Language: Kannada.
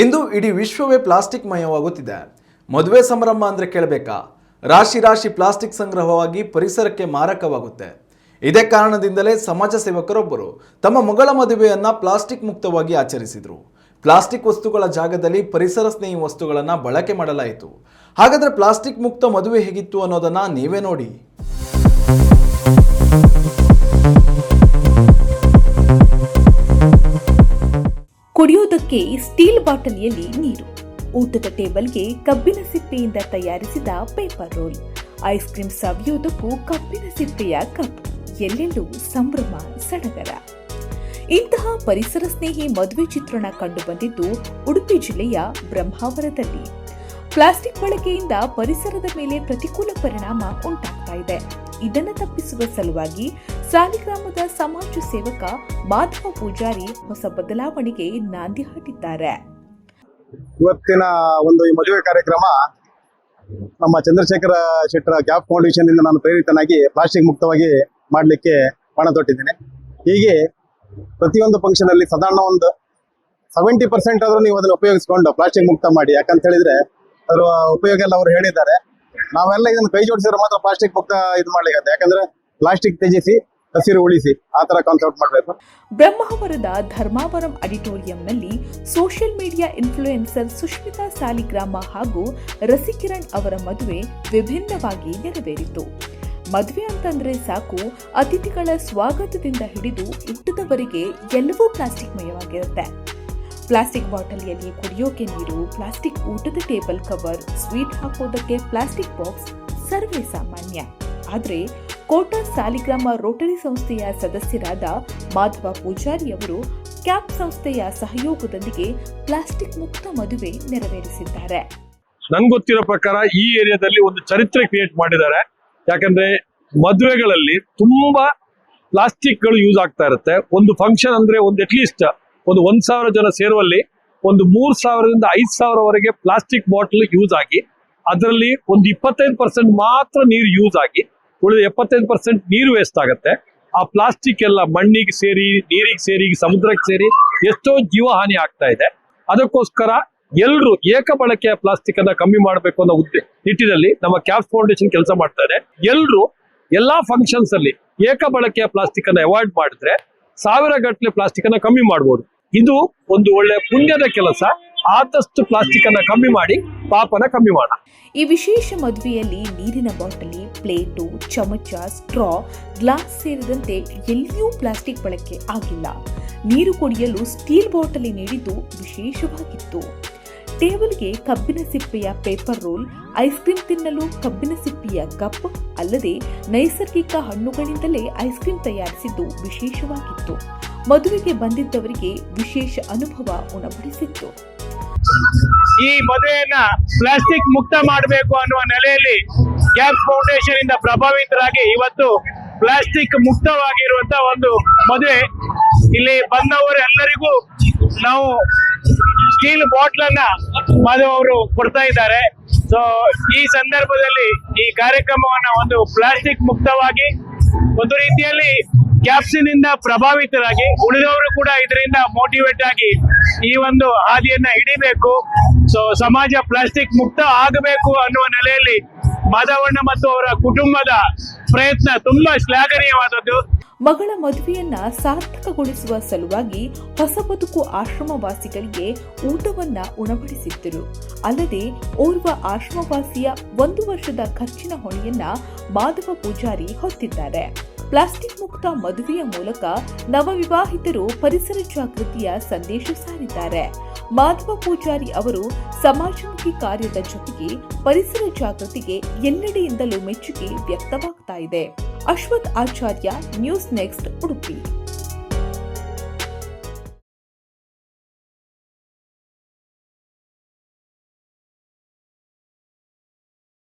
ಇಂದು ಇಡೀ ವಿಶ್ವವೇ ಪ್ಲಾಸ್ಟಿಕ್ ಮಯವಾಗುತ್ತಿದೆ. ಮದುವೆ ಸಮಾರಂಭ ಅಂದ್ರೆ ಕೇಳಬೇಕಾ? ರಾಶಿ ರಾಶಿ ಪ್ಲಾಸ್ಟಿಕ್ ಸಂಗ್ರಹವಾಗಿ ಪರಿಸರಕ್ಕೆ ಮಾರಕವಾಗುತ್ತೆ. ಇದೇ ಕಾರಣದಿಂದಲೇ ಸಮಾಜ ಸೇವಕರೊಬ್ಬರು ತಮ್ಮ ಮಗಳ ಮದುವೆಯನ್ನ ಪ್ಲಾಸ್ಟಿಕ್ ಮುಕ್ತವಾಗಿ ಆಚರಿಸಿದರು. ಪ್ಲಾಸ್ಟಿಕ್ ವಸ್ತುಗಳ ಜಾಗದಲ್ಲಿ ಪರಿಸರ ಸ್ನೇಹಿ ವಸ್ತುಗಳನ್ನು ಬಳಕೆ ಮಾಡಲಾಯಿತು. ಹಾಗಾದ್ರೆ ಪ್ಲಾಸ್ಟಿಕ್ ಮುಕ್ತ ಮದುವೆ ಹೇಗಿತ್ತು ಅನ್ನೋದನ್ನ ನೀವೇ ನೋಡಿ. ಕುಡಿಯೋದಕ್ಕೆ ಸ್ಟೀಲ್ ಬಾಟಲಿಯಲ್ಲಿ ನೀರು, ಊಟದ ಟೇಬಲ್ಗೆ ಕಬ್ಬಿನ ಸಿಪ್ಪೆಯಿಂದ ತಯಾರಿಸಿದ ಪೇಪರ್ ರೋಲ್, ಐಸ್ ಕ್ರೀಮ್ ಸವಿಯೋದಕ್ಕೂ ಕಬ್ಬಿನ ಸಿಪ್ಪೆಯ ಕಪ್, ಎಲ್ಲೆಲ್ಲೂ ಸಂಭ್ರಮ ಸಡಗರ. ಇಂತಹ ಪರಿಸರ ಸ್ನೇಹಿ ಮದುವೆ ಚಿತ್ರಣ ಕಂಡುಬಂದಿದ್ದು ಉಡುಪಿ ಜಿಲ್ಲೆಯ ಬ್ರಹ್ಮಾವರದಲ್ಲಿ. ಪ್ಲಾಸ್ಟಿಕ್ ಬಳಕೆಯಿಂದ ಪರಿಸರದ ಮೇಲೆ ಪ್ರತಿಕೂಲ ಪರಿಣಾಮ ಉಂಟಾಗ್ತಾ ಇದೆ. ಇದನ್ನು ತಪ್ಪಿಸುವ ಸಲುವಾಗಿ ಸಾಲಿಗ್ರಾಮದ ಸಮಾಜ ಸೇವಕ ಮಾಧವ ಪೂಜಾರಿ ಹೊಸ ಬದಲಾವಣೆಗೆ ನಾಂದಿ ಹಾಡಿದ್ದಾರೆ. ಇವತ್ತಿನ ಒಂದು ಈ ಮದುವೆ ಕಾರ್ಯಕ್ರಮ ನಮ್ಮ ಚಂದ್ರಶೇಖರ ಶೆಟ್ಟರ ಕ್ಯಾಪ್ ಫೌಂಡೇಶನ್ ಇಂದ ನಾನು ಪ್ರೇರಿತನಾಗಿ ಪ್ಲಾಸ್ಟಿಕ್ ಮುಕ್ತವಾಗಿ ಮಾಡಲಿಕ್ಕೆ ಪಣ ತೊಟ್ಟಿದ್ದೇನೆ. ಹೀಗೆ ಪ್ರತಿಯೊಂದು ಫಂಕ್ಷನ್ ಅಲ್ಲಿ ಸಾಧಾರಣ ಒಂದು 70% ಆದ್ರೂ ನೀವು ಅದನ್ನು ಉಪಯೋಗಿಸ್ಕೊಂಡು ಪ್ಲಾಸ್ಟಿಕ್ ಮುಕ್ತ ಮಾಡಿ. ಯಾಕಂತ ಹೇಳಿದ್ರೆ ಅದರ ಉಪಯೋಗ ಎಲ್ಲ ಅವರು ಹೇಳಿದ್ದಾರೆ. ನಾವೆಲ್ಲ ಇದನ್ನು ಕೈ ಜೋಡಿಸಿದ್ರೆ ಮಾತ್ರ ಪ್ಲಾಸ್ಟಿಕ್ ಮುಕ್ತ ಇದು ಮಾಡ್ಲಿಕ್ಕೆ. ಯಾಕಂದ್ರೆ ಪ್ಲಾಸ್ಟಿಕ್ ತ್ಯಜಿಸಿ ಹಸಿರು ಉಳಿಸಿ, ಆ ತರ ಕಾನ್ಸೆಪ್ಟ್ ಮಾಡಬೇಕು. ಬ್ರಹ್ಮಾವರದ ಧರ್ಮಾವರಂ ಆಡಿಟೋರಿಯಂನಲ್ಲಿ social media influencer Sushmita Saligrama ಹಾಗೂ ರಸಿಕಿರಣ್ ಅವರ ಮದುವೆ ವಿಭಿನ್ನವಾಗಿ ನೆರವೇರಿತು. ಮದುವೆ ಅಂತಂದ್ರೆ ಸಾಕು, ಅತಿಥಿಗಳ ಸ್ವಾಗತದಿಂದ ಹಿಡಿದು ಊಟದವರೆಗೆ ಎಲ್ಲವೂ ಪ್ಲಾಸ್ಟಿಕ್ ಮಯವಾಗಿರುತ್ತೆ. ಪ್ಲಾಸ್ಟಿಕ್ ಬಾಟಲಿಯಲ್ಲಿ ಕುಡಿಯೋಕೆ ನೀರು, ಪ್ಲಾಸ್ಟಿಕ್ ಊಟದ ಟೇಬಲ್ ಕವರ್, ಸ್ವೀಟ್ ಹಾಕೋದಕ್ಕೆ ಪ್ಲಾಸ್ಟಿಕ್ ಬಾಕ್ಸ್ ಸರ್ವೇ ಸಾಮಾನ್ಯ. ಆದರೆ ಕೋಟಾ ಸಾಲಿಗ್ರಾಮ ರೋಟರಿ ಸಂಸ್ಥೆಯ ಸದಸ್ಯರಾದ ಮಾಧವ ಪೂಜಾರಿ ಅವರು ಕ್ಯಾಪ್ ಸಂಸ್ಥೆಯ ಸಹಯೋಗದೊಂದಿಗೆ ಪ್ಲಾಸ್ಟಿಕ್ ಮುಕ್ತ ಮದುವೆ ನೆರವೇರಿಸಿದ್ದಾರೆ. ನಂಗೆ ಗೊತ್ತಿರೋ ಪ್ರಕಾರ ಈ ಏರಿಯಾದಲ್ಲಿ ಒಂದು ಚರಿತ್ರೆ ಕ್ರಿಯೇಟ್ ಮಾಡಿದ್ದಾರೆ. ಯಾಕಂದ್ರೆ ಮದುವೆಗಳಲ್ಲಿ ತುಂಬಾ ಪ್ಲಾಸ್ಟಿಕ್ಗಳು ಯೂಸ್ ಆಗ್ತಾ ಇರುತ್ತೆ. ಒಂದು ಫಂಕ್ಷನ್ ಅಂದ್ರೆ ಒಂದು ಅಟ್ಲೀಸ್ಟ್ ಒಂದು 1,000 ಜನ ಸೇರುವಲ್ಲಿ ಒಂದು 3,000ರಿಂದ 5,000ವರೆಗೆ ಪ್ಲಾಸ್ಟಿಕ್ ಬಾಟಲ್ ಯೂಸ್ ಆಗಿ, ಅದರಲ್ಲಿ ಒಂದು 25% ಮಾತ್ರ ನೀರು ಯೂಸ್ ಆಗಿ, ಉಳಿದ 75% ನೀರು ವೇಸ್ಟ್ ಆಗುತ್ತೆ. ಆ ಪ್ಲಾಸ್ಟಿಕ್ ಎಲ್ಲ ಮಣ್ಣಿಗೆ ಸೇರಿ, ನೀರಿಗೆ ಸೇರಿ, ಸಮುದ್ರಕ್ಕೆ ಸೇರಿ ಎಷ್ಟೋ ಜೀವ ಹಾನಿ ಆಗ್ತಾ ಇದೆ. ಅದಕ್ಕೋಸ್ಕರ ಎಲ್ಲರೂ ಏಕ ಬಳಕೆಯ ಪ್ಲಾಸ್ಟಿಕ್ ಅನ್ನ ಕಮ್ಮಿ ಮಾಡಬೇಕು ಅನ್ನೋ ನಿಟ್ಟಿನಲ್ಲಿ ನಮ್ಮ ಕ್ಯಾಪ್ ಫೌಂಡೇಶನ್ ಕೆಲಸ ಮಾಡ್ತಾ ಇದೆ. ಎಲ್ಲರೂ ಎಲ್ಲಾ ಫಂಕ್ಷನ್ಸ್ ಅಲ್ಲಿ ಏಕ ಬಳಕೆಯ ಪ್ಲಾಸ್ಟಿಕ್ ಅನ್ನ ಅವಾಯ್ಡ್ ಮಾಡಿದ್ರೆ 1000 ಗಟ್ಟಲೆ ಪ್ಲಾಸ್ಟಿಕ್ ಅನ್ನ ಕಮ್ಮಿ ಮಾಡಬಹುದು. ಇದು ಒಂದು ಒಳ್ಳೆ ಪುಣ್ಯದ ಕೆಲಸ. ಆದಷ್ಟು ಪ್ಲಾಸ್ಟಿಕ್ ಅನ್ನ ಕಮ್ಮಿ ಮಾಡಿ ಪಾಪನ ಕಮ್ಮಿ ಮಾಡೋಣ. ಈ ವಿಶೇಷ ಮದುವೆಯಲ್ಲಿ ನೀರಿನ ಬಾಟಲಿ, ಪ್ಲೇಟು, ಚಮಚ, ಸ್ಟ್ರಾ, ಗ್ಲಾಸ್ ಸೇರಿದಂತೆ ಎಲ್ಲಿಯೂ ಪ್ಲಾಸ್ಟಿಕ್ ಬಳಕೆ ಆಗಿಲ್ಲ. ನೀರು ಕುಡಿಯಲು ಸ್ಟೀಲ್ ಬಾಟಲಿ ನೀಡಿದ್ದು ವಿಶೇಷವಾಗಿತ್ತು. ಟೇಬಲ್ಗೆ ಕಬ್ಬಿನ ಸಿಪ್ಪೆಯ ಪೇಪರ್ ರೋಲ್, ಐಸ್ ಕ್ರೀಮ್ ತಿನ್ನಲು ಕಬ್ಬಿನ ಸಿಪ್ಪೆಯ ಕಪ್, ಅಲ್ಲದೆ ನೈಸರ್ಗಿಕ ಹಣ್ಣುಗಳಿಂದಲೇ ಐಸ್ ಕ್ರೀಮ್ ತಯಾರಿಸಿದ್ದು ವಿಶೇಷವಾಗಿತ್ತು. ಮದುವೆಗೆ ಬಂದಿದ್ದವರಿಗೆ ವಿಶೇಷ ಅನುಭವ ಉಣಬಡಿಸಿತ್ತು. ಈ ಮದುವೆಯನ್ನ ಪ್ಲಾಸ್ಟಿಕ್ ಮುಕ್ತ ಮಾಡಬೇಕು ಅನ್ನುವ ನೆಲೆಯಲ್ಲಿ ಕ್ಯಾಪ್ ಫೌಂಡೇಶನ್ ಇಂದ ಪ್ರಭಾವಿತರಾಗಿ ಇವತ್ತು ಪ್ಲಾಸ್ಟಿಕ್ ಮುಕ್ತವಾಗಿರುವಂತ ಒಂದು ಮದುವೆ. ಇಲ್ಲಿ ಬಂದವರೆಲ್ಲರಿಗೂ ನಾವು ಸ್ಟೀಲ್ ಬಾಟ್ಲ್ ಅನ್ನ ಅವರು ಕೊಡ್ತಾ ಇದ್ದಾರೆ. ಸೊ ಈ ಸಂದರ್ಭದಲ್ಲಿ ಈ ಕಾರ್ಯಕ್ರಮವನ್ನ ಒಂದು ಪ್ಲಾಸ್ಟಿಕ್ ಮುಕ್ತವಾಗಿ, ಒಂದು ರೀತಿಯಲ್ಲಿ ಕ್ಯಾಪ್ಸಿನ್ ಇಂದ ಪ್ರಭಾವಿತರಾಗಿ ಉಳಿದವರು ಕೂಡ ಇದರಿಂದ ಮೋಟಿವೇಟ್ ಆಗಿ ಈ ಒಂದು ಹಾದಿಯನ್ನ ಹಿಡಿಬೇಕು. ಸೊ ಸಮಾಜ ಪ್ಲಾಸ್ಟಿಕ್ ಮುಕ್ತ ಆಗಬೇಕು ಅನ್ನುವ ನೆಲೆಯಲ್ಲಿ ಮಾಧವಣ್ಣ ಮತ್ತು ಅವರ ಕುಟುಂಬದ ಪ್ರಯತ್ನ ತುಂಬಾ ಶ್ಲಾಘನೀಯವಾದದ್ದು. ಮಗಳ ಮದುವೆಯನ್ನ ಸಾರ್ಥಕಗೊಳಿಸುವ ಸಲುವಾಗಿ ಹೊಸ ಬದುಕು ಆಶ್ರಮವಾಸಿಗಳಿಗೆ ಊಟವನ್ನ ಉಣಬಡಿಸಿದ್ದರು. ಅಲ್ಲದೆ ಓರ್ವ ಆಶ್ರಮವಾಸಿಯ 1 ವರ್ಷದ ಖರ್ಚಿನ ಹೊಣೆಯನ್ನ ಮಾಧವ ಪೂಜಾರಿ ಹೊತ್ತಿದ್ದಾರೆ. ಪ್ಲಾಸ್ಟಿಕ್ ಮುಕ್ತ ಮದುವೆಯ ಮೂಲಕ ನವವಿವಾಹಿತರು ಪರಿಸರ ಜಾಗೃತಿಯ ಸಂದೇಶ ಸಾರಿದ್ದಾರೆ. ಮಾಧವ ಪೂಜಾರಿ ಅವರು ಸಮಾಜಮುಖಿ ಕಾರ್ಯದ ಜೊತೆಗೆ ಪರಿಸರ ಜಾಗೃತಿಗೆ ಎಲ್ಲೆಡೆಯಿಂದಲೂ ಮೆಚ್ಚುಗೆ ವ್ಯಕ್ತವಾಗ್ತಾ ಇದೆ. ಅಶ್ವಥ್ ಆಚಾರ್ಯ, ನ್ಯೂಸ್ ನೆಕ್ಸ್ಟ್, ಉಡುಪಿ.